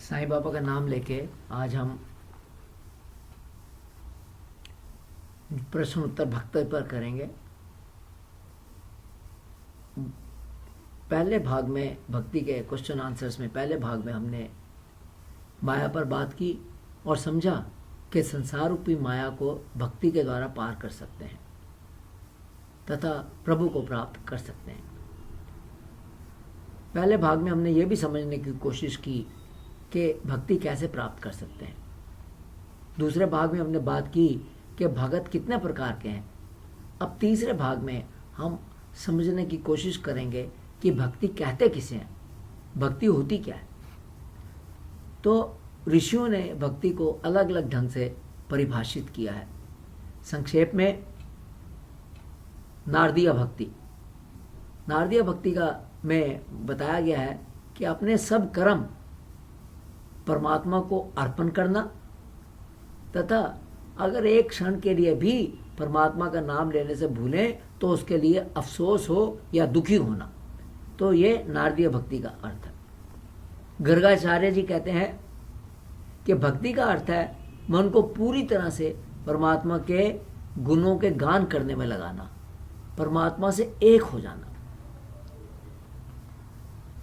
साईं बाबा का नाम लेके आज हम प्रश्न उत्तर भक्ति पर करेंगे। पहले भाग में भक्ति के क्वेश्चन आंसर्स में पहले भाग में हमने माया पर बात की और समझा कि संसार रूपी माया को भक्ति के द्वारा पार कर सकते हैं तथा प्रभु को प्राप्त कर सकते हैं। पहले भाग में हमने ये भी समझने की कोशिश की कि भक्ति कैसे प्राप्त कर सकते हैं। दूसरे भाग में हमने बात की कि भगत कितने प्रकार के हैं। अब तीसरे भाग में हम समझने की कोशिश करेंगे कि भक्ति कहते किसे हैं, भक्ति होती क्या है। तो ऋषियों ने भक्ति को अलग अलग ढंग से परिभाषित किया है। संक्षेप में नारदीय भक्ति, नारदीय भक्ति का में बताया गया है कि अपने सब कर्म परमात्मा को अर्पण करना तथा अगर एक क्षण के लिए भी परमात्मा का नाम लेने से भूलें तो उसके लिए अफसोस हो या दुखी होना, तो ये नारदीय भक्ति का अर्थ है। गर्गाचार्य जी कहते हैं कि भक्ति का अर्थ है मन को पूरी तरह से परमात्मा के गुणों के गान करने में लगाना, परमात्मा से एक हो जाना।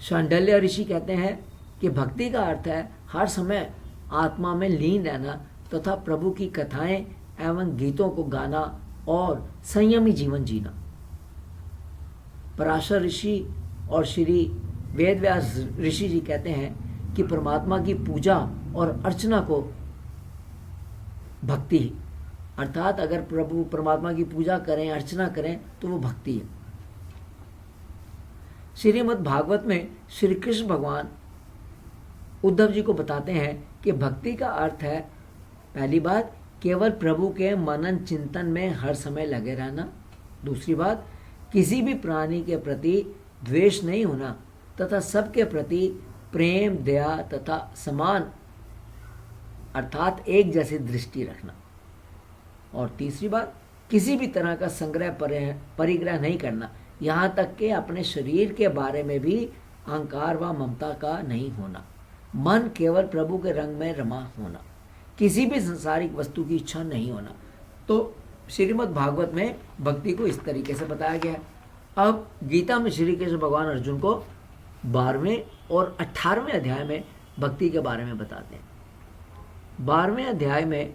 शांडिल्य ऋषि कहते हैं कि भक्ति का अर्थ है हर समय आत्मा में लीन रहना तथा प्रभु की कथाएं एवं गीतों को गाना और संयमी जीवन जीना। पराशर ऋषि और श्री वेदव्यास ऋषि जी कहते हैं कि परमात्मा की पूजा और अर्चना को भक्ति, अर्थात अगर प्रभु परमात्मा की पूजा करें अर्चना करें तो वो भक्ति है। श्रीमद् भागवत में श्री कृष्ण भगवान उद्धव जी को बताते हैं कि भक्ति का अर्थ है, पहली बात केवल प्रभु के मनन चिंतन में हर समय लगे रहना। दूसरी बात किसी भी प्राणी के प्रति द्वेष नहीं होना तथा सबके प्रति प्रेम दया तथा समान अर्थात एक जैसी दृष्टि रखना। और तीसरी बात किसी भी तरह का संग्रह परिग्रह नहीं करना, यहाँ तक कि अपने शरीर के बारे में भी अहंकार व ममता का नहीं होना। मन केवल प्रभु के रंग में रमा होना, किसी भी सांसारिक वस्तु की इच्छा नहीं होना। तो श्रीमद् भागवत में भक्ति को इस तरीके से बताया गया है। अब गीता में श्री कृष्ण भगवान अर्जुन को 12वें और 18वें अध्याय में भक्ति के बारे में बताते हैं। 12वें अध्याय में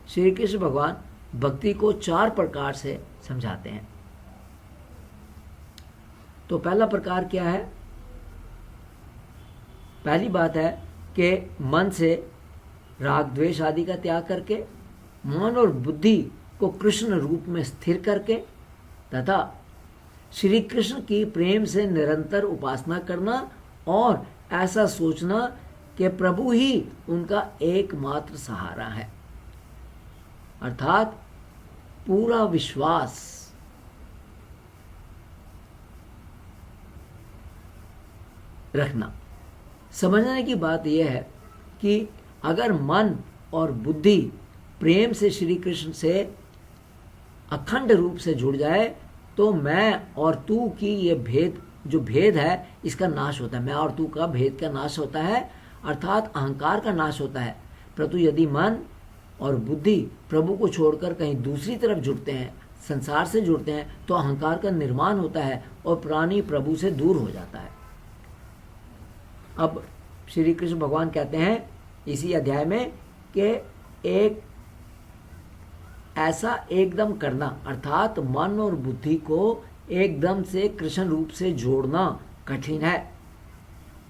श्री कृष्ण भगवान भक्ति को 4 प्रकार से समझाते हैं। तो पहला प्रकार क्या है? पहली बात है कि मन से राग द्वेष आदि का त्याग करके मन और बुद्धि को कृष्ण रूप में स्थिर करके तथा श्री कृष्ण की प्रेम से निरंतर उपासना करना और ऐसा सोचना कि प्रभु ही उनका एकमात्र सहारा है, अर्थात पूरा विश्वास रखना। समझने की बात यह है कि अगर मन और बुद्धि प्रेम से श्री कृष्ण से अखंड रूप से जुड़ जाए तो मैं और तू की ये भेद है इसका नाश होता है। मैं और तू का भेद का नाश होता है, अर्थात अहंकार का नाश होता है। परंतु यदि मन और बुद्धि प्रभु को छोड़कर कहीं दूसरी तरफ जुड़ते हैं, संसार से जुड़ते हैं, तो अहंकार का निर्माण होता है और प्राणी प्रभु से दूर हो जाता है। अब श्री कृष्ण भगवान कहते हैं इसी अध्याय में कि एक ऐसा एकदम करना, अर्थात मन और बुद्धि को एकदम से कृष्ण रूप से जोड़ना कठिन है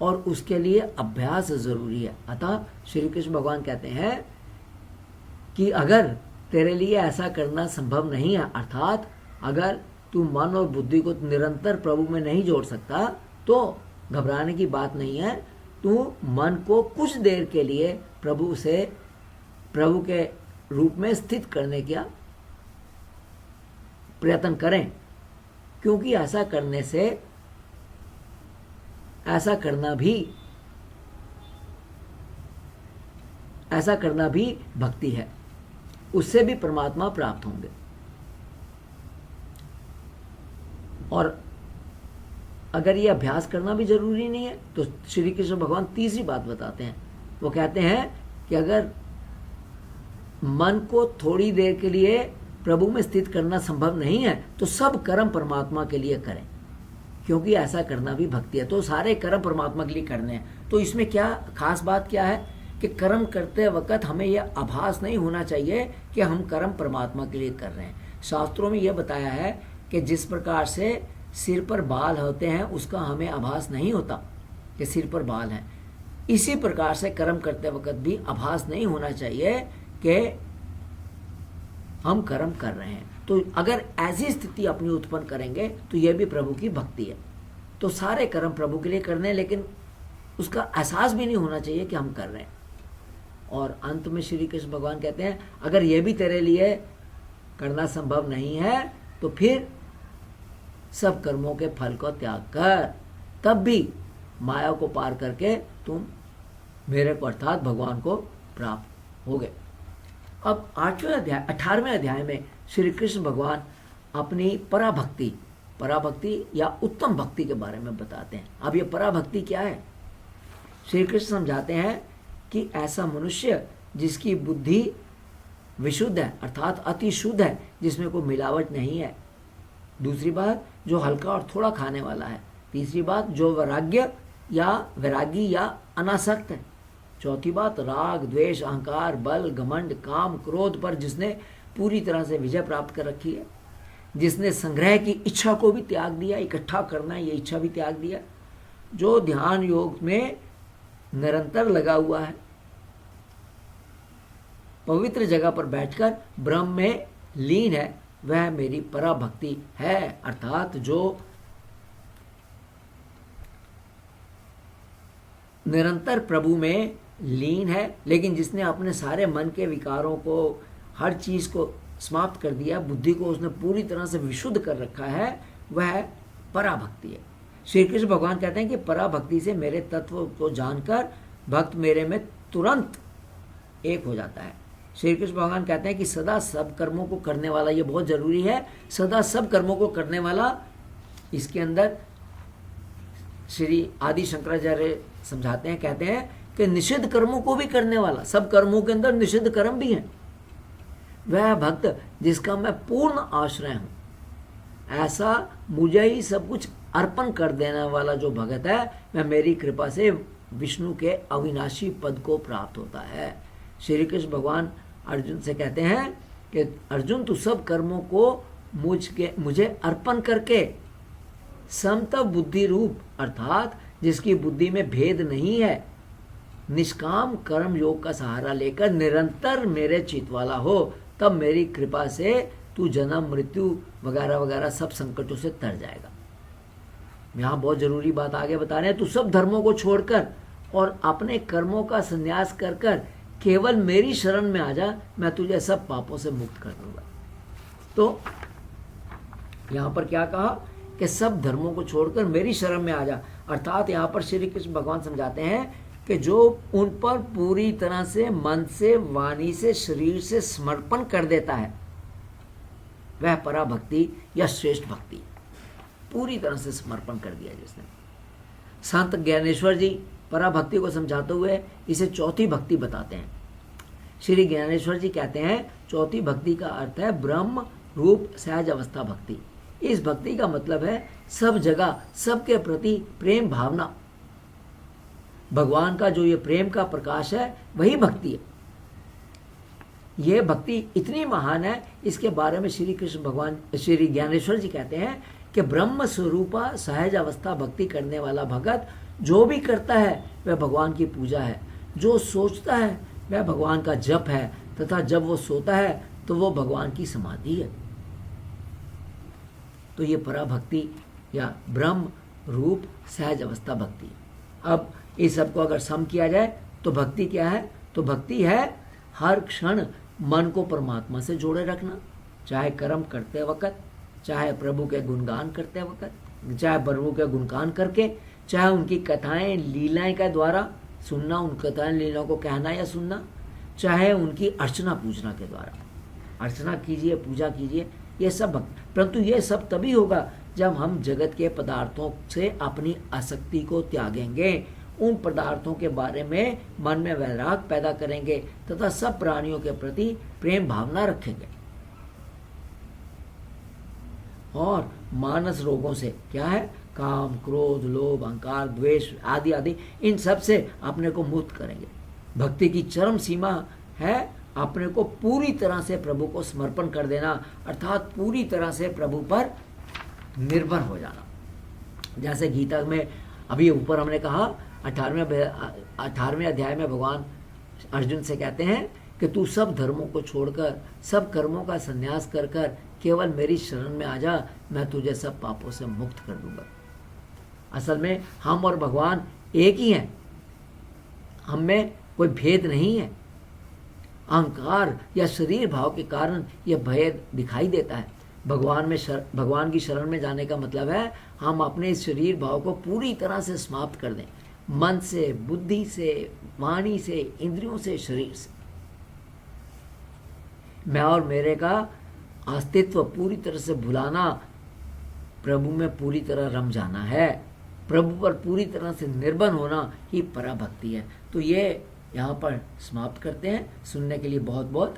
और उसके लिए अभ्यास जरूरी है। अतः श्री कृष्ण भगवान कहते हैं कि अगर तेरे लिए ऐसा करना संभव नहीं है, अर्थात अगर तू मन और बुद्धि को निरंतर प्रभु में नहीं जोड़ सकता तो घबराने की बात नहीं है। तू मन को कुछ देर के लिए प्रभु के रूप में स्थित करने का प्रयत्न करें, क्योंकि ऐसा करना भी भक्ति है, उससे भी परमात्मा प्राप्त होंगे। और अगर ये अभ्यास करना भी जरूरी नहीं है तो श्री कृष्ण भगवान तीसरी बात बताते हैं वो कहते हैं कि अगर मन को थोड़ी देर के लिए प्रभु में स्थित करना संभव नहीं है तो सब कर्म परमात्मा के लिए करें, क्योंकि ऐसा करना भी भक्ति है। तो सारे कर्म परमात्मा के लिए करने हैं। तो इसमें क्या खास बात क्या है कि कर्म करते वक्त हमें यह आभास नहीं होना चाहिए कि हम कर्म परमात्मा के लिए कर रहे हैं। शास्त्रों में यह बताया है कि जिस प्रकार से सिर पर बाल होते हैं उसका हमें आभास नहीं होता कि सिर पर बाल हैं, इसी प्रकार से कर्म करते वक्त भी आभास नहीं होना चाहिए कि हम कर्म कर रहे हैं। तो अगर ऐसी स्थिति अपनी उत्पन्न करेंगे तो यह भी प्रभु की भक्ति है। तो सारे कर्म प्रभु के लिए करने हैं, लेकिन उसका एहसास भी नहीं होना चाहिए कि हम कर रहे हैं। और अंत में श्री कृष्ण भगवान कहते हैं अगर यह भी तेरे लिए करना संभव नहीं है तो फिर सब कर्मों के फल को त्याग कर, तब भी माया को पार करके तुम मेरे को अर्थात भगवान को प्राप्त हो गए। अब 18वें अध्याय में श्री कृष्ण भगवान अपनी पराभक्ति या उत्तम भक्ति के बारे में बताते हैं। अब ये पराभक्ति क्या है? श्री कृष्ण समझाते हैं कि ऐसा मनुष्य जिसकी बुद्धि विशुद्ध है अर्थात अति शुद्ध है, जिसमें कोई मिलावट नहीं है। दूसरी बात, जो हल्का और थोड़ा खाने वाला है। तीसरी बात, जो वैरागी या अनासक्त है। चौथी बात, राग द्वेष अहंकार बल घमंड काम क्रोध पर जिसने पूरी तरह से विजय प्राप्त कर रखी है, जिसने संग्रह की इच्छा को भी त्याग दिया, इकट्ठा करना ये इच्छा भी त्याग दिया, जो ध्यान योग में निरंतर लगा हुआ है, पवित्र जगह पर बैठकर ब्रह्म में लीन है, वह मेरी पराभक्ति है। अर्थात जो निरंतर प्रभु में लीन है, लेकिन जिसने अपने सारे मन के विकारों को, हर चीज को समाप्त कर दिया, बुद्धि को उसने पूरी तरह से विशुद्ध कर रखा है, वह पराभक्ति है। श्री कृष्ण भगवान कहते हैं कि पराभक्ति से मेरे तत्व को जानकर भक्त मेरे में तुरंत एक हो जाता है। श्री कृष्ण भगवान कहते हैं कि सदा सब कर्मों को करने वाला, ये बहुत जरूरी है, सदा सब कर्मों को करने वाला। इसके अंदर श्री आदि शंकराचार्य समझाते हैं, कहते हैं कि निषिद्ध कर्मों को भी करने वाला, सब कर्मों के अंदर निषिद्ध कर्म भी हैं, वह भक्त जिसका मैं पूर्ण आश्रय हूं। ऐसा मुझे ही सब कुछ अर्पण कर देने वाला जो भगत है, वह मेरी कृपा से विष्णु के अविनाशी पद को प्राप्त होता है। श्री कृष्ण भगवान अर्जुन से कहते हैं कि अर्जुन तू सब कर्मों को मुझे अर्पण करके समता बुद्धि रूप अर्थात जिसकी बुद्धि में भेद नहीं है, निष्काम कर्म योग का सहारा लेकर निरंतर मेरे चित वाला हो, तब मेरी कृपा से तू जन्म मृत्यु वगैरह वगैरह सब संकटों से तर जाएगा। यहाँ बहुत जरूरी बात आगे बता रहे हैं, तू सब धर्मों को छोड़कर और अपने कर्मों का संन्यास कर कर केवल मेरी शरण में आ जा, मैं तुझे सब पापों से मुक्त कर दूंगा। तो यहाँ पर क्या कहा कि सब धर्मों को छोड़कर मेरी शरण में आ जा, अर्थात यहाँ पर श्री कृष्ण भगवान समझाते हैं कि जो उन पर पूरी तरह से मन से वाणी से शरीर से समर्पण कर देता है, वह पराभक्ति या श्रेष्ठ भक्ति, पूरी तरह से समर्पण कर दिया जिसने। संत ज्ञानेश्वर जी पराभक्ति को समझाते हुए इसे चौथी भक्ति बताते हैं। श्री ज्ञानेश्वर जी कहते हैं चौथी भक्ति का अर्थ है ब्रह्म रूप सहज अवस्था भक्ति। इस भक्ति का मतलब है सब जगह सबके प्रति प्रेम भावना, भगवान का जो ये प्रेम का प्रकाश है वही भक्ति है। यह भक्ति इतनी महान है, इसके बारे में श्री कृष्ण भगवान श्री ज्ञानेश्वर जी कहते हैं कि ब्रह्म स्वरूपा सहज अवस्था भक्ति करने वाला भगत जो भी करता है वह भगवान की पूजा है, जो सोचता है वह भगवान का जप है, तथा जब वो सोता है तो वो भगवान की समाधि है। तो ये पराभक्ति या ब्रह्म रूप सहज अवस्था भक्ति। अब इस सब को अगर सम किया जाए तो भक्ति क्या है? तो भक्ति है हर क्षण मन को परमात्मा से जोड़े रखना, चाहे कर्म करते वक्त, चाहे प्रभु के गुणगान करते वक्त, चाहे प्रभु के गुणगान करके, चाहे उनकी कथाएं लीलाएं के द्वारा सुनना, उन कथाएं लीलाओं को कहना या सुनना, चाहे उनकी अर्चना पूजना के द्वारा अर्चना कीजिए, पूजा कीजिए, ये सब भक्ति। परंतु ये सब तभी होगा जब हम जगत के पदार्थों से अपनी आसक्ति को त्यागेंगे उन पदार्थों के बारे में मन में वैराग पैदा करेंगे तथा सब प्राणियों के प्रति प्रेम भावना रखेंगे। और मानस रोगों से क्या है, काम, क्रोध, लोभ, अहंकार, द्वेष आदि आदि, इन सब से अपने को मुक्त करेंगे। भक्ति की चरम सीमा है अपने को पूरी तरह से प्रभु को समर्पण कर देना, अर्थात पूरी तरह से प्रभु पर निर्भर हो जाना। जैसे गीता में अभी ऊपर हमने कहा 18वें अध्याय में भगवान अर्जुन से कहते हैं कि तू सब धर्मों को छोड़कर सब कर्मों का संन्यास कर कर केवल मेरी शरण में आ जा, मैं तुझे सब पापों से मुक्त कर दूंगा। असल में हम और भगवान एक ही हैं, हम में कोई भेद नहीं है। अहंकार या शरीर भाव के कारण यह भेद दिखाई देता है। भगवान की शरण में जाने का मतलब है हम अपने इस शरीर भाव को पूरी तरह से समाप्त कर दें, मन से, बुद्धि से, वाणी से, इंद्रियों से, शरीर से। मैं और मेरे का अस्तित्व पूरी तरह से भुलाना, प्रभु में पूरी तरह रम जाना है। प्रभु पर पूरी तरह से निर्भर होना ही पराभक्ति है। तो ये यहाँ पर समाप्त करते हैं। सुनने के लिए बहुत बहुत